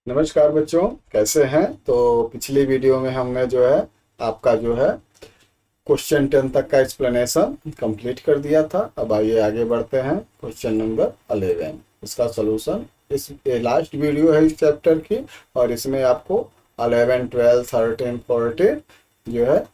नमस्कार बच्चों, कैसे हैं। तो पिछली वीडियो में हमने जो है आपका जो है क्वेश्चन 10 तक का एक्सप्लेनेशन कंप्लीट कर दिया था। अब आइए आगे बढ़ते हैं। क्वेश्चन नंबर 11 इसका सलूशन। इस ये लास्ट वीडियो है इस चैप्टर की, और इसमें आपको 11, 12, 13, 14 जो है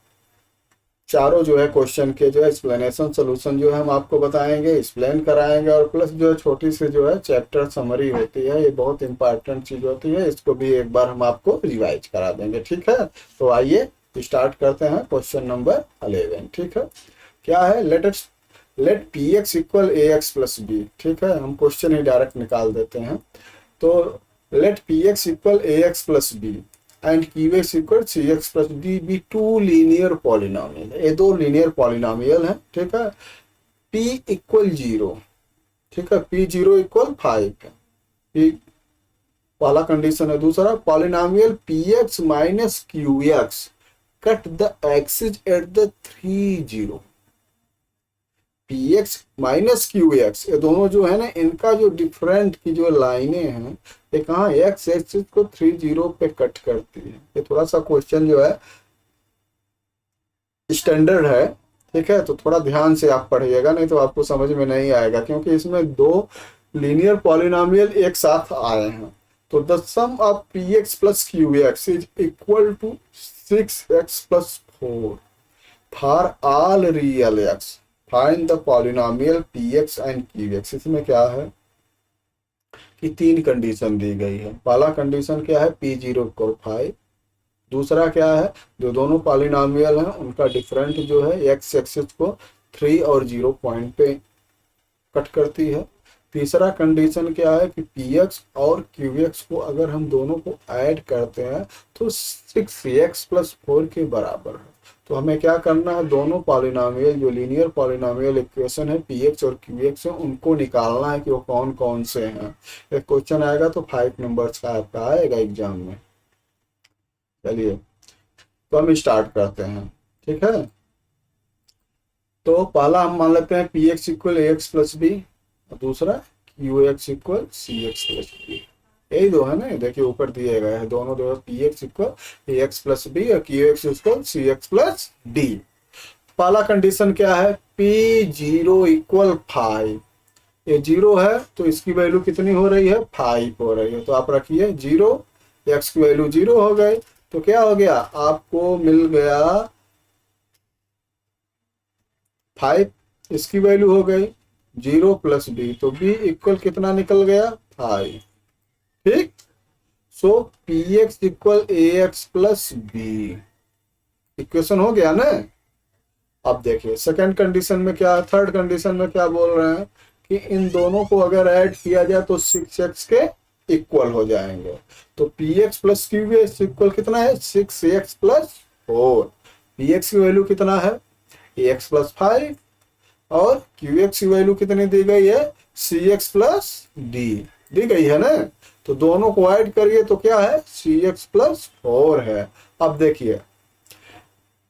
चारों जो है क्वेश्चन के जो है एक्सप्लेनेशन सोल्यूशन जो है हम आपको बताएंगे, एक्सप्लेन कराएंगे, और प्लस जो है छोटी सी जो है चैप्टर समरी होती है, ये बहुत इंपॉर्टेंट चीज होती है, इसको भी एक बार हम आपको रिवाइज करा देंगे। ठीक है, तो आइए स्टार्ट करते हैं क्वेश्चन नंबर 11। ठीक है, क्या है, late p x equal a x plus B. ठीक है, हम क्वेश्चन ही डायरेक्ट निकाल देते हैं। तो let p x equal a x plus b and q x equal C x plus d be two linear polynomial. ये दो लीनियर पॉलिनोमियल है। ठीक है, पी इक्वल 0। ठीक है, पी 0 इक्वल 5 है। पी पहला कंडीशन है। दूसरा, polynomial p x minus q x cut the axis at the 3, 0। P x minus q x, ये दोनों जो है ना, इनका जो डिफरेंट की जो लाइनें हैं, ये कहाँ एक्स एक्सिस को 3, 0 पे कट करती है। ये थोड़ा सा क्वेश्चन जो है स्टैंडर्ड है। ठीक है, तो थोड़ा ध्यान से आप पढ़िएगा, नहीं तो आपको समझ में नहीं आएगा, क्योंकि इसमें दो लीनियर पॉलिनोमियल एक साथ आए हैं। तो the sum of p x plus q x is equal to 6x plus 4 for all real x. Find the polynomial p x and q x. इसमें क्या है कि तीन कंडीशन दी गई है। पहला कंडीशन क्या है, पी 0 इक्वल 5। दूसरा क्या है, जो दोनों पॉलिनोमियल हैं उनका डिफरेंट जो है एक्स एक्सिस को 3 और 0 पॉइंट पे कट करती है। तीसरा कंडीशन क्या है कि पी एक्स और क्यू एक्स को अगर हम दोनों को ऐड करते हैं तो 6x प्लस 4 के बराबर है। तो हमें क्या करना है, दोनों पॉलिनोमियल जो लीनियर पॉलिनोमियल इक्वेशन है पी एक्स और क्यू एक्स है, उनको निकालना है कि वो कौन कौन से हैं। एक क्वेश्चन आएगा तो 5 नंबर्स का आपका आएगा एग्जाम में। चलिए, तो हम स्टार्ट करते हैं। ठीक है, तो पहला हम मान लेते हैं p x equal a x plus b, और दूसरा क्यू एक्स इक्वल सी एक्स प्लस बी। यही दो है ना, देखिए ऊपर दिए गए हैं दोनों दो, p x equal a x plus b और क्यू एक्स इक्वल सी एक्स प्लस डी। पहला कंडीशन क्या है, पी 0 इक्वल 5। ये 0 है तो इसकी वैल्यू कितनी हो रही है, 5 हो रही है। तो आप रखिए 0, एक्स की वैल्यू 0 हो गई, तो क्या हो गया, आपको मिल गया 5। इसकी वैल्यू हो गई 0 प्लस बी, तो बी इक्वल कितना निकल गया, 5। ठीक, सो P x equal a x plus B equation हो गया ना। अब देखिए सेकंड कंडीशन में क्या है, थर्ड कंडीशन में क्या बोल रहे हैं कि इन दोनों को अगर ऐड किया जाए तो 6x के इक्वल हो जाएंगे। तो P x plus q x equal कितना है, 6x प्लस 4। पी एक्स की वैल्यू कितना है, ए एक्स प्लस 5, और क्यू एक्स की वैल्यू कितनी दी गई है, सी एक्स प्लस डी दी गई है ना। तो दोनों को ऐड करिए तो क्या है, सी एक्स प्लस 4 है। अब देखिए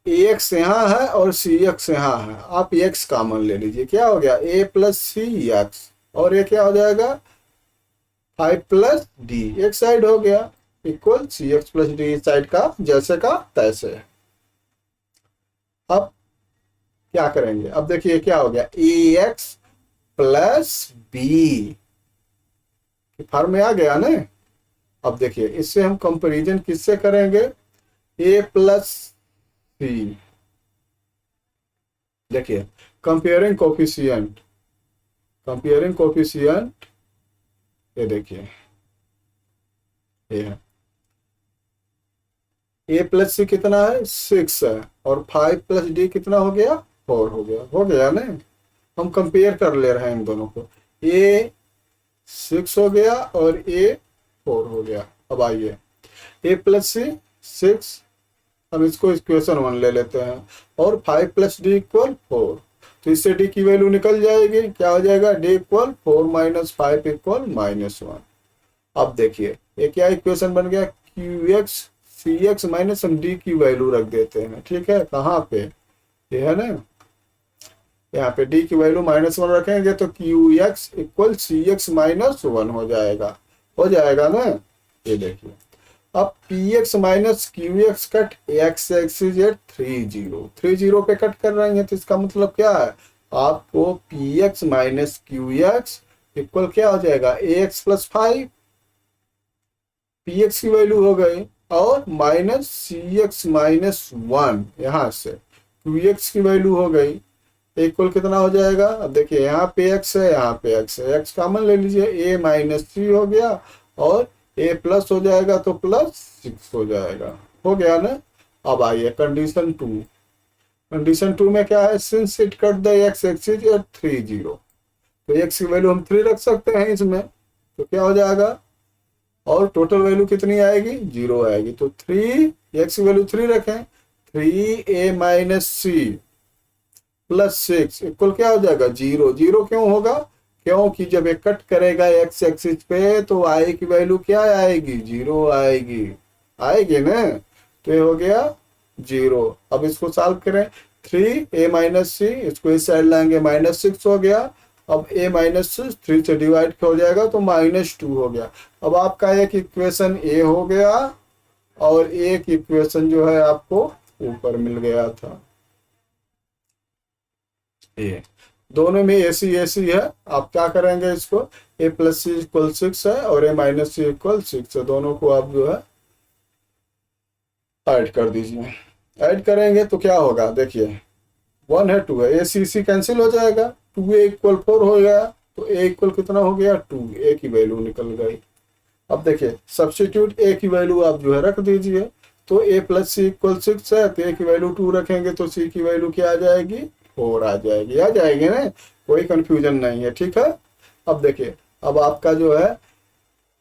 ए एक्स यहाँ है और सी एक्स यहाँ है, आप एक्स कॉमन ले लीजिए, क्या हो गया, ए प्लस सी एक्स, और ये क्या हो जाएगा 5 प्लस डी, एक साइड हो गया इक्वल सी एक्स प्लस डी, साइड का जैसे का तैसे। अब क्या करेंगे, अब देखिए क्या हो गया, ए एक्स प्लस बी फॉर्म में आ गया ना। अब देखिए इससे हम कंपैरिजन किससे करेंगे, ए प्लस सी। देखिए कंपेयरिंग कोफिशिएंट, कंपेयरिंग कोफिशिएंट, ये देखिए ये है, ए प्लस सी कितना है, 6 है, और 5 प्लस डी कितना हो गया, 4 हो गया ना। हम कंपेयर कर ले रहे हैं इन दोनों को, ए 6 हो गया और ए 4 हो गया। अब आइए ए प्लस सी 6, हम इसको इक्वेशन 1 ले लेते हैं, और 5 प्लस डी इक्वल 4, तो इससे डी की वैल्यू निकल जाएगी, क्या हो जाएगा, डी इक्वल 4 माइनस 5 इक्वल -1। अब देखिए ये क्या इक्वेशन बन गया, क्यू एक्स सी एक्स माइनस हम डी की वैल्यू रख देते हैं। ठीक है, कहाँ पे, ये है ना, यहाँ पे डी की वैल्यू -1 रखेंगे तो क्यू एक्स इक्वल सी एक्स -1 हो जाएगा ना। ये देखिए, अब p x minus q x cut x axis at 3 0 पे कट कर रही है, तो इसका मतलब क्या है, आपको P x minus q x equal क्या हो जाएगा, ए एक्स प्लस 5, पी एक्स की वैल्यू हो गई, और माइनस सी एक्स माइनस 1 यहाँ से क्यू एक्स की वैल्यू हो गई, इक्वल कितना हो जाएगा, अब देखिए यहाँ पे एक्स है, यहाँ पे एक्स है, एक्स कॉमन ले लीजिए, ए माइनस 3 हो गया, और ए प्लस हो जाएगा तो प्लस 6 हो जाएगा, हो गया ना। अब आइए कंडीशन 2, कंडीशन 2 में क्या है, since it cut the x axis at 3 0, तो एक्स की वैल्यू हम 3 रख सकते हैं इसमें, तो क्या हो जाएगा, और टोटल वैल्यू कितनी आएगी, 0 आएगी, तो 3 एक्स की वैल्यू 3 रखें, 3a minus C plus 6 equal क्या हो जाएगा, 0, 0 क्यों होगा, क्योंकि जब ये कट करेगा एक्स एक्सिस पे तो आई की वैल्यू क्या आएगी, 0 आएगी, आएगी ना, तो ये हो गया 0। अब इसको सॉल्व करें, 3a माइनस सी, इसको इस साइड लाएंगे, -6 हो गया, अब a माइनस 3 से डिवाइड हो जाएगा तो -2 हो गया। अब आपका एक इक्वेशन a हो गया और एक इक्वेशन जो है आपको ऊपर मिल गया था, ए, दोनों में एसी एसी है। आप क्या करेंगे, इसको a प्लस सी इक्वल 6 है और a माइनस सी इक्वल 6 है, दोनों को आप जो है ऐड कर दीजिए। ऐड करेंगे तो क्या होगा, देखिए 1 है 2 है, ए सी सी कैंसिल हो जाएगा, 2a इक्वल 4 हो गया, तो a इक्वल कितना हो गया 2, a की वैल्यू निकल गई। अब देखिए सब्स्टिट्यूट a की वैल्यू आप जो है रख दीजिए, तो a प्लस सी इक्वल 6 है, तो a की वैल्यू 2 रखेंगे तो c की वैल्यू क्या आ जाएगी, 4 आ जाएगी ना, कोई कंफ्यूजन नहीं है, ठीक है। अब देखिए, अब आपका जो है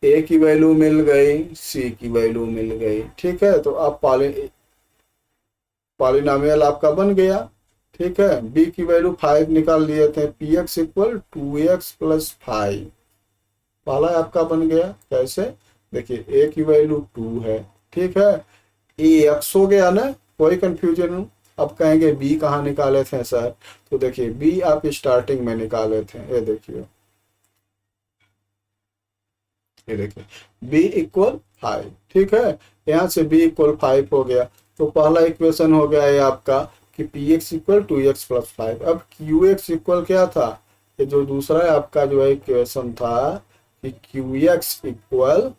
a की वैल्यू मिल गई, c की वैल्यू मिल गई, ठीक है, तो आप पॉलिनोमियल आपका बन गया, ठीक है। b की वैल्यू 5 निकाल लिए थे, P x equal 2x plus 5, पहला आपका बन गया, कैसे, देखिए a की वैल्यू 2 है, ठीक है, ax हो गया ना, कोई कंफ्यूजन। अब कहेंगे b कहाँ निकाले थे सर, तो देखिए b आप स्टार्टिंग में निकाले थे, ये देखिए b इक्वल 5, ठीक है, यहाँ से b इक्वल 5 हो गया, तो पहला इक्वेशन हो गया ये आपका कि P x equal 2x plus 5। अब क्यू एक्स इक्वल क्या था, ये जो दूसरा है आपका जो है इक्वेशन था कि क्यू एक्स इक्वल,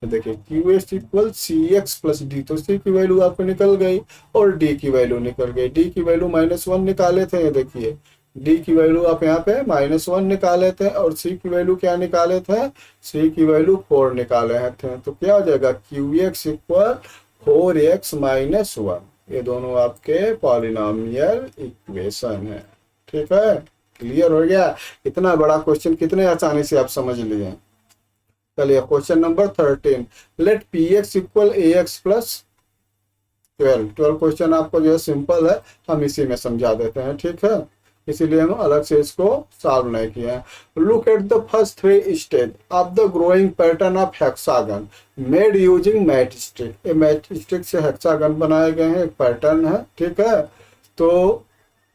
देखिए क्यू एक्स इक्वल सी एक्स प्लस डी, तो सी की वैल्यू आपको निकल गई और डी की वैल्यू निकल गई, डी की वैल्यू -1 निकाले थे, ये देखिए डी की वैल्यू आप यहाँ पे -1 निकाले थे और सी की वैल्यू क्या निकाले थे, सी की वैल्यू 4 निकाले थे, तो क्या हो जाएगा Q x equal 4x minus 1, ये दोनों आपके पॉलिनोमियल इक्वेशन है, ठीक है। क्लियर हो गया, इतना बड़ा क्वेश्चन कितने आसानी से आप समझ लिए। चलिए question number 13, let p x equal a x plus 12 question आपको जो है सिंपल है, हम इसी में समझा देते हैं, ठीक है, इसीलिए हम अलग से इसको सॉल्व नहीं किए हैं। Look at the first 3 stage of the growing pattern of hexagon made using matchstick, ये मैटस्टिक से हेक्सागन बनाए गए हैं, एक पैटर्न है, ठीक है। तो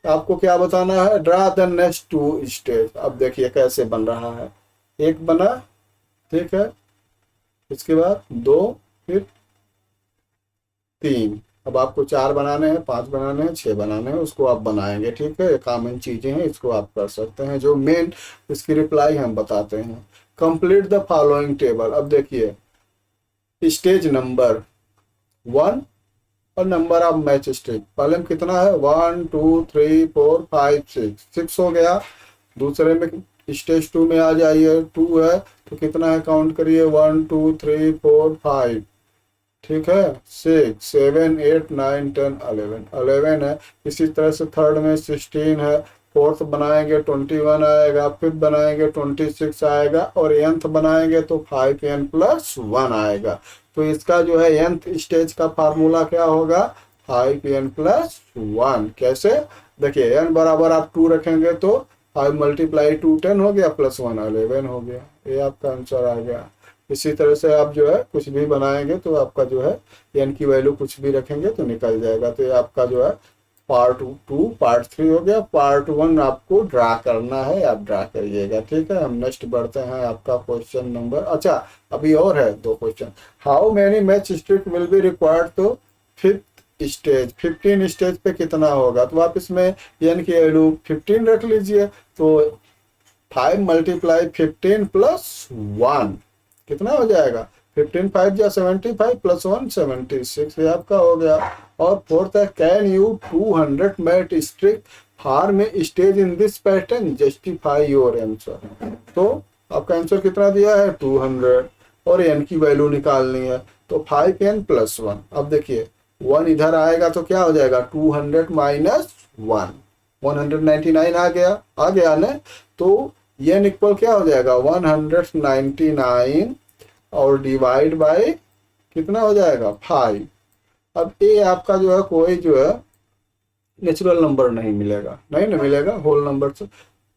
आपको क्या बताना है, ड्रा द नेक्स्ट 2 स्टेज। अब देखिए कैसे बन रहा है, एक बना, ठीक है, इसके बाद 2, फिर 3, अब आपको 4 बनाने हैं, 5 बनाने हैं, 6 बनाने हैं, उसको आप बनाएंगे, ठीक है, कॉमन चीजें हैं, इसको आप कर सकते हैं, जो मेन इसकी रिप्लाई हम बताते हैं। Complete the following table. अब देखिए स्टेज नंबर 1 और नंबर ऑफ मैच स्टेज, पहले में कितना है 1 2 3 4 5 6 हो गया, दूसरे में स्टेज 2 में आ जाइए, 2 है तो कितना है, काउंट करिए 1 2 3 4 5, ठीक है, 6 7 8 9 10 11 है। इसी तरह से थर्ड में 16 है, फोर्थ बनाएंगे 21 आएगा, फिफ्थ बनाएंगे 26 आएगा, और nth बनाएंगे तो 5n प्लस 1 आएगा। तो इसका जो है nth स्टेज का फार्मूला क्या होगा, 5n प्लस 1। कैसे, देखिए n बराबर आप 2 रखेंगे तो 5 मल्टीप्लाई 2 10 हो गया, प्लस 1 11 हो गया, ये आपका आंसर आ गया। इसी तरह से आप जो है कुछ भी बनाएंगे तो आपका जो है n की वैल्यू कुछ भी रखेंगे तो निकल जाएगा, तो ये आपका जो है पार्ट 2 पार्ट 3 हो गया, पार्ट 1 आपको ड्रा करना है, आप ड्रा करिएगा। ठीक है, हम नेक्स्ट बढ़ते हैं आपका क्वेश्चन नंबर, अच्छा अभी और है 2 question. How many match stick will be required, तो 5th स्टेज 15 स्टेज पे कितना होगा, तो आप इसमें एन की वैल्यू 15 रख लीजिए। तो 5 × 15 + 1 कितना हो जाएगा, 15 5 या 75 + 1 76, ये आपका हो गया। और फोर्थ है, कैन यू 200 मैट स्ट्रिक फार में stage in this pattern, justify your answer. तो आपका आंसर कितना दिया है 200, और एन की वैल्यू निकालनी है, तो 5n + 1। अब देखिए 1 इधर आएगा तो क्या हो जाएगा 200 - 1 199 आ गया ना। तो एन इक्वल क्या हो जाएगा 199 और डिवाइड बाय कितना हो जाएगा 5। अब ये आपका जो है कोई जो है नेचुरल नंबर नहीं मिलेगा, नहीं ना मिलेगा, होल नंबर से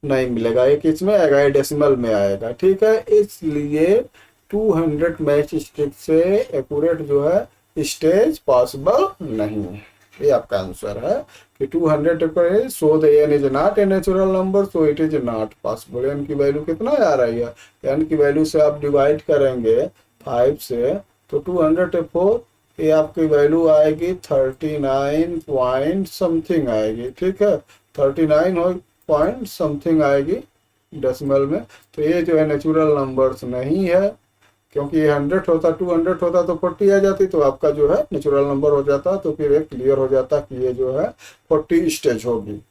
नहीं मिलेगा, एक इसमें आएगा, ये डेसिमल में आएगा। ठीक है, इसलिए 200 मैच स्ट्रिक से एक्यूरेट जो है स्टेज पॉसिबल नहीं है। ये आपका आंसर है कि 200 so the n is not a natural number, so it is not possible. N की वैल्यू कितना आ रही है, एन की वैल्यू से आप डिवाइड करेंगे 5 से, तो 204 ये आपकी वैल्यू आएगी 39 पॉइंट समथिंग आएगी। ठीक है, 39 पॉइंट समथिंग आएगी डेसिमल में। तो ये जो है नेचुरल नंबर्स नहीं है, क्योंकि ये 100 होता 200 होता तो 40 आ जाती, तो आपका जो है नेचुरल नंबर हो जाता, तो फिर एक क्लियर हो जाता कि ये जो है 40 स्टेज होगी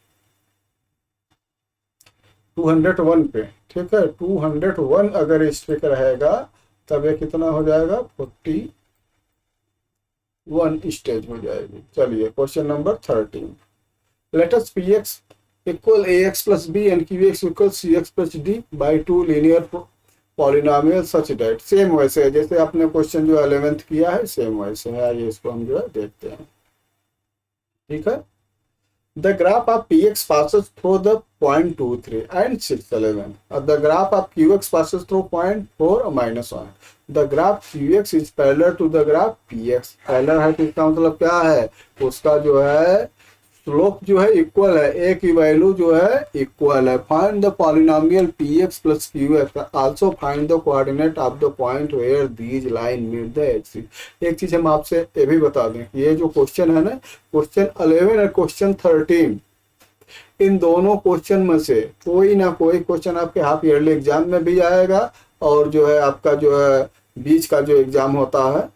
201 पे। ठीक है, 201 अगर स्ट्रिक रहेगा तब ये कितना हो जाएगा 41 स्टेज हो जाएगी। चलिए question number 13, let us px = ax + b and qx = cx + d by 2 linear polynomial such that. Same वैसे है जैसे आपने क्वेश्चन जो 11th किया है, सेम वैसे है। आइए इसको हम जो है देखते हैं। ठीक है, the graph of px passes through the point 2 3 and 6 11 और the graph of qx passes through point 4 -1। The graph qx is parallel to the graph px। Parallel है तो इसका मतलब क्या है, उसका जो है स्लोप जो है इक्वल है, ए की वैल्यू जो है इक्वल है। Find the polynomial px + qx, also find the coordinate of the point where these line meet the axis. एक चीज हम आपसे ये भी बता दें, ये जो क्वेश्चन है ना, क्वेश्चन 11 और क्वेश्चन 13, इन दोनों क्वेश्चन में से कोई ना कोई क्वेश्चन आपके हाफ ईयरली एग्जाम में भी आएगा, और जो है आपका जो है बीच का जो एग्जाम होता है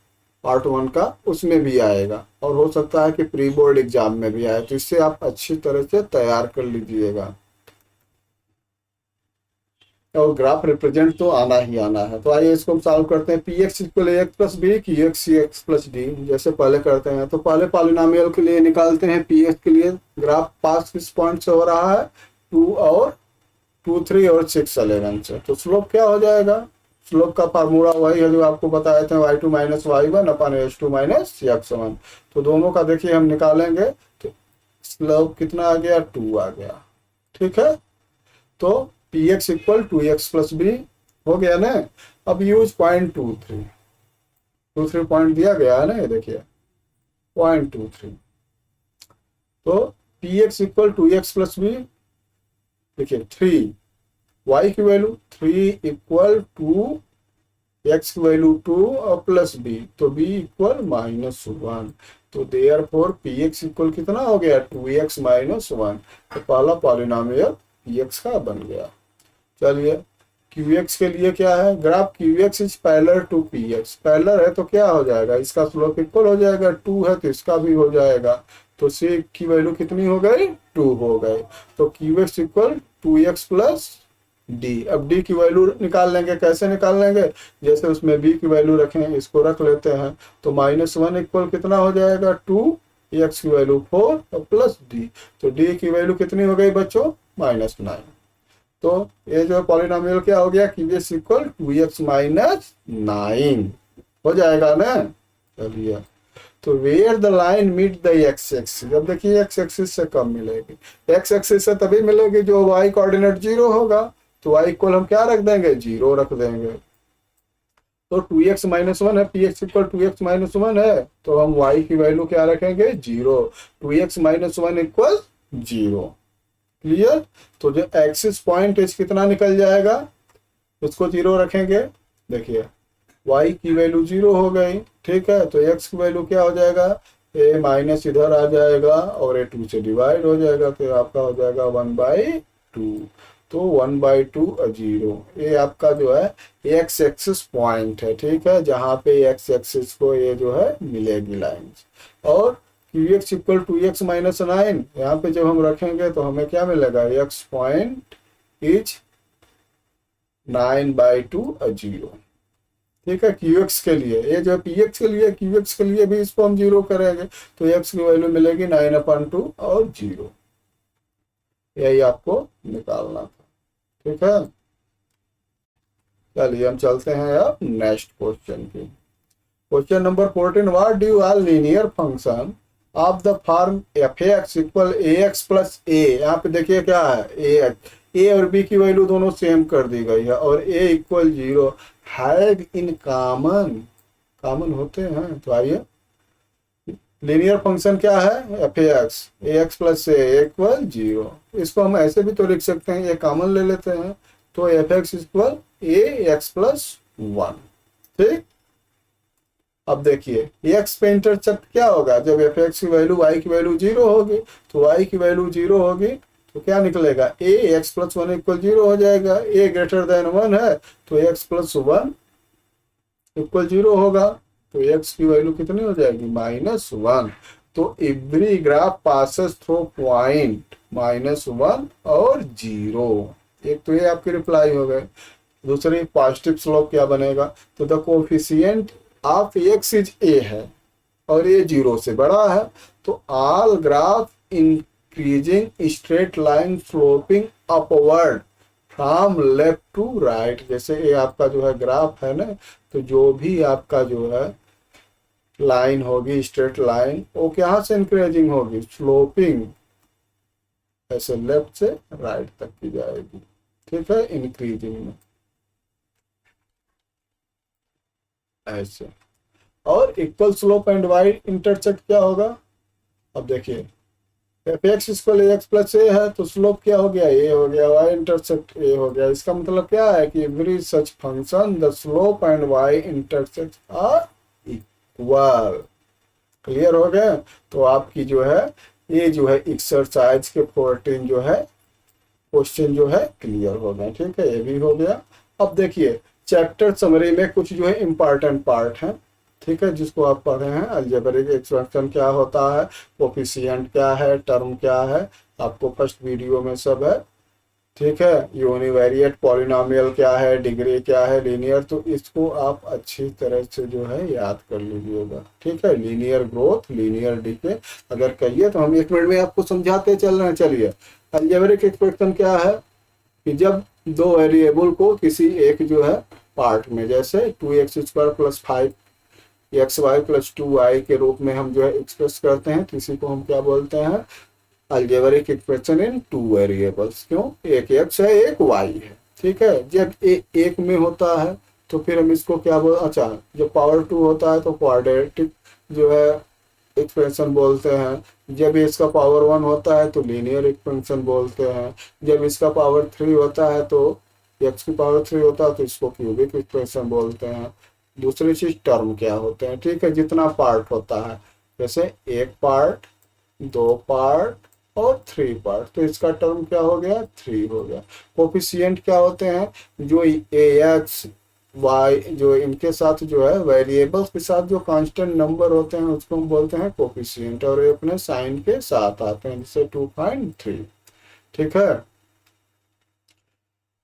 पार्ट 1 का, उसमें भी आएगा, और हो सकता है कि प्री बोर्ड एग्जाम में भी आए। तो इससे आप अच्छी तरह से तैयार कर लीजिएगा, और ग्राफ रिप्रेजेंट तो आना ही आना है। तो आइए इसको हम सॉल्व करते हैं। px = ax + b, qx cx + d जैसे पहले करते हैं। तो पहले पॉलिनोमियल के लिए निकालते हैं। px के लिए ग्राफ पास किस पॉइंट से हो रहा है 2 और 2 3 और 6 11 से। तो स्लोप क्या हो जाएगा, स्लोप का फार्मूला वही है जो आपको बताए थे, y2 - y1 / h2 - x1। तो दोनों का देखिए हम निकालेंगे, तो स्लोप कितना आ गया 2 आ गया। ठीक है, तो px = 2x + b हो गया ना। अब यूज पॉइंट 2 3 पॉइंट दिया गया है ना, ये देखिए पॉइंट 2 3। तो px = 2x + b, देखिए 3, y की वैल्यू 3 = x की वैल्यू 2 और प्लस b, तो b = -1। तो देयरफॉर px = कितना हो गया 2x - 1। तो पहला पॉलिनोमियल px का बन गया। चलिए qx के लिए क्या है, graph qx is parallel to px। Parallel है तो क्या हो जाएगा, इसका स्लोप इक्वल हो जाएगा, 2 है तो इसका भी हो जाएगा। तो c की वैल्यू कितनी हो गई 2 हो गई। तो qx = 2x + d। अब d की वैल्यू निकाल लेंगे, कैसे निकाल लेंगे, जैसे उसमें b की वैल्यू रखें, इसको रख लेते हैं। तो -1 = कितना हो जाएगा 2, x की वैल्यू 4 और प्लस d। तो d की वैल्यू कितनी हो गई बच्चों -9। तो ये जो पॉलिनोमियल क्या हो गया, qx = 2x - 9 हो जाएगा ना। चलिए, तो where the line meet the x axis. अब देखिए x एक्सिस से कम मिलेगी, x एक्सिस से तभी मिलेगी जो y कोऑर्डिनेट 0 होगा। तो y = हम क्या रख देंगे 0 रख देंगे। तो 2x माइनस वन है, P x equal 2x minus one है, तो हम y की वैल्यू क्या रखेंगे, 0। 2x minus one equal 0। Clear. तो जो एक्सिस पॉइंट इस कितना निकल जाएगा, उसको 0 रखेंगे। देखिए y की वैल्यू 0 हो गई, ठीक है। तो x की वैल्यू क्या हो जाएगा, a माइनस इधर आ जाएगा और a 2 से डिवाइड हो जाएगा, तो आपका हो जाएगा 1/2। तो 1/2 0। ये आपका जो है x एक्सिस पॉइंट है, ठीक है, जहाँ पे x एक्सिस को ये जो है मिलेगी लाइन। और qx इक्वल 2x माइनस 9, यहाँ पे जब हम रखेंगे तो हमें क्या मिलेगा, x पॉइंट इज 9/2 0। ठीक है, qx के लिए ये जो px के लिए, qx के लिए भी इसको हम 0 करेंगे, तो x की वैल्यू मिलेगी 9/2 और 0। यही आपको निकालना था, ठीक है। चलिए हम चलते हैं अब नेक्स्ट क्वेश्चन की। Question number 14, what do are linear function of the form f x equal a x plus a. यहाँ पे देखिए क्या है, ए और बी की वैल्यू दोनों सेम कर दी गई है और ए इक्वल 0 हैव इन कॉमन होते हैं। तो आइए, लीनियर फंक्शन क्या है, F A x plus A equal 0। इसको हम ऐसे भी तो लिख सकते हैं, ये कॉमन ले लेते हैं, तो F x equal a x plus 1। ठीक। अब देखिए एक्स पे इंटरसेप्ट क्या होगा, जब एफ एक्स की वैल्यू वाई की वैल्यू 0 होगी, तो वाई की वैल्यू 0 होगी तो क्या निकलेगा, ए एक्स प्लस 1 इक्वल 0 हो जाएगा। ए ग्रेटर देन 1 है तो एक्स प्लस 1 इक्वल 0 होगा, तो एक्स की वैल्यू कितनी हो जाएगी, -1। तो every graph passes through point -1 और 0। एक तो ये आपकी रिप्लाई हो गए। दूसरी पॉजिटिव स्लोप क्या बनेगा, तो the coefficient of x is a है और ये 0 से बड़ा है, तो all graph increasing straight line sloping upward from left to right. जैसे ये आपका जो है ग्राफ है ना, तो जो भी आपका जो है लाइन होगी स्ट्रेट लाइन, वो कहाँ से इंक्रीजिंग होगी, स्लोपिंग ऐसे लेफ्ट से राइट तक की जाएगी। ठीक है, इंक्रीजिंग में ऐसे। और equal slope and y intersect क्या होगा, अब देखिए f x equal x plus a है, तो स्लोप क्या हो गया, ए हो गया, वाई इंटरसेक्ट ए हो गया। इसका मतलब क्या है कि every such function the slope and y intercept are equal. Clear हो गया। तो आपकी जो है ये जो है एक्सरसाइज के 14 जो है क्वेश्चन जो है क्लियर हो गए। ठीक है, ये भी हो गया। अब देखिए चैप्टर समरी में कुछ जो है इंपॉर्टेंट पार्ट है, ठीक है, जिसको आप पढ़ रहे हैं। अलजेब्रिक एक्सपेंशन क्या होता है, कोफिशिएंट क्या है, टर्म क्या है, आपको फर्स्ट वीडियो में सब है। ठीक है, यूनिवेरिएट पॉलिनोमियल क्या है, डिग्री क्या है, लीनियर, तो इसको आप अच्छी तरह से जो है याद कर लीजिएगा। ठीक है, लीनियर ग्रोथ, लीनियर डिके अगर कहिए तो हम 1 मिनट में आपको समझाते चल रहे हैं। चलिए, अलजेब्रिक एक्सपेंशन क्या है कि जब दो वेरिएबल को किसी एक जो है पार्ट में, जैसे 2x² + 5xy + 2y के रूप में हम जो है एक्सप्रेस करते हैं, तो इसी को हम क्या बोलते हैं, अलजेब्रिक एक्सप्रेशन इन 2 वेरिएबल्स। क्यों, एक x है एक y है। ठीक है, जब एक में होता है तो फिर हम इसको क्या बोल, अच्छा जब पावर 2 होता है तो क्वाड्रेटिक जो है एक्सपेंशन बोलते हैं। जब इसका पावर 1 होता है तो लीनियर एक्सपेंशन बोलते हैं। जब इसका पावर 3 होता है तो x की पावर 3 होता है तो इसको क्यूबिक एक्सपेंशन बोलते हैं। दूसरी चीज टर्म क्या होते हैं, ठीक है, जितना पार्ट होता है, जैसे 1 पार्ट, 2 पार्ट और 3 पार्ट, तो इसका टर्म क्या हो गया, 3 हो गया। कोफिशिएंट क्या होते हैं, जो ax y जो इनके साथ जो है वेरिएबल्स के साथ जो कांस्टेंट नंबर होते हैं उसको हम बोलते हैं कोफिशिएंट, और ये अपने साइन के साथ आते हैं, जैसे 2.3। ठीक है,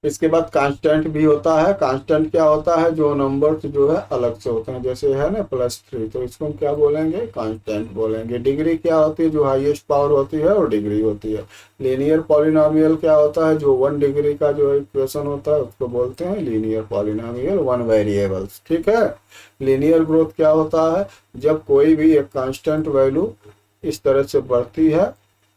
इसके बाद कांस्टेंट भी होता है। कांस्टेंट क्या होता है, जो नंबर जो है अलग से होते हैं, जैसे है ना +3, तो इसको हम क्या बोलेंगे, कांस्टेंट बोलेंगे। डिग्री क्या होती है, जो हाईएस्ट पावर होती है और डिग्री होती है। लीनियर पॉलिनोमियल क्या होता है, जो 1 डिग्री का जो इक्वेशन होता है उसको बोलते हैं लीनियर पॉलिनोमियल 1 वेरिएबल्स। ठीक है, लीनियर ग्रोथ क्या होता है, जब कोई भी एक कांस्टेंट वैल्यू इस तरह से बढ़ती है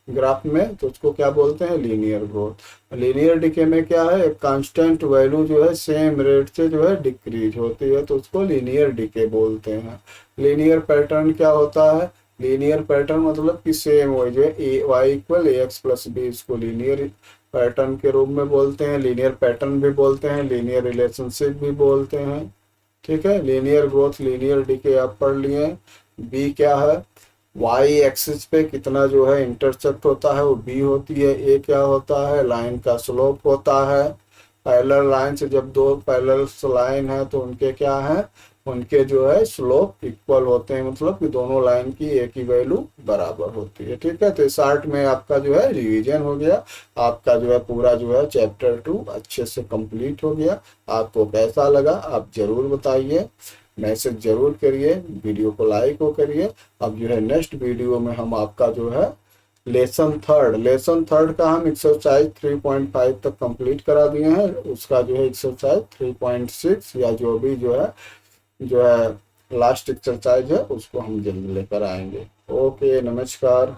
ग्राफ में, तो उसको क्या बोलते हैं, लीनियर ग्रोथ। लीनियर डिके में क्या है, एक कांस्टेंट वैल्यू जो है सेम रेट से जो है डिक्रीज होती है, तो उसको लीनियर डिके बोलते हैं। लीनियर पैटर्न क्या होता है, लीनियर पैटर्न मतलब कि सेम वही जो है ए Y equal a x plus B, इसको लीनियर पैटर्न के रूप में बोलते हैं, लीनियर पैटर्न भी बोलते हैं, लीनियर रिलेशनशिप भी बोलते हैं। ठीक है, लीनियर ग्रोथ, लीनियर डिके आप पढ़ लिए। बी क्या है, वाई एक्सिस पे कितना जो है इंटरसेप्ट होता है वो बी होती है। ए क्या होता है, लाइन का स्लोप होता है। पैरेलल लाइन से जब दो पैरेलल लाइन है तो उनके क्या है, उनके जो है स्लोप इक्वल होते हैं, मतलब कि दोनों लाइन की एक ही वैल्यू बराबर होती है। ठीक है, तो इस आर्ट में आपका जो है रिवीजन हो गया, आपका जो है पूरा जो है चैप्टर 2 अच्छे से कंप्लीट हो गया। आपको कैसा लगा आप जरूर बताइए, मैसेज जरूर करिए, वीडियो को लाइक हो करिए। अब जो है नेक्स्ट वीडियो में हम आपका जो है लेसन थर्ड का हम एक्सरसाइज 3.5 तक कंप्लीट करा दिए हैं, उसका जो है एक्सरसाइज 3.6 या जो है लास्ट एक्सरसाइज है उसको हम जल्दी लेकर आएंगे। ओके, नमस्कार।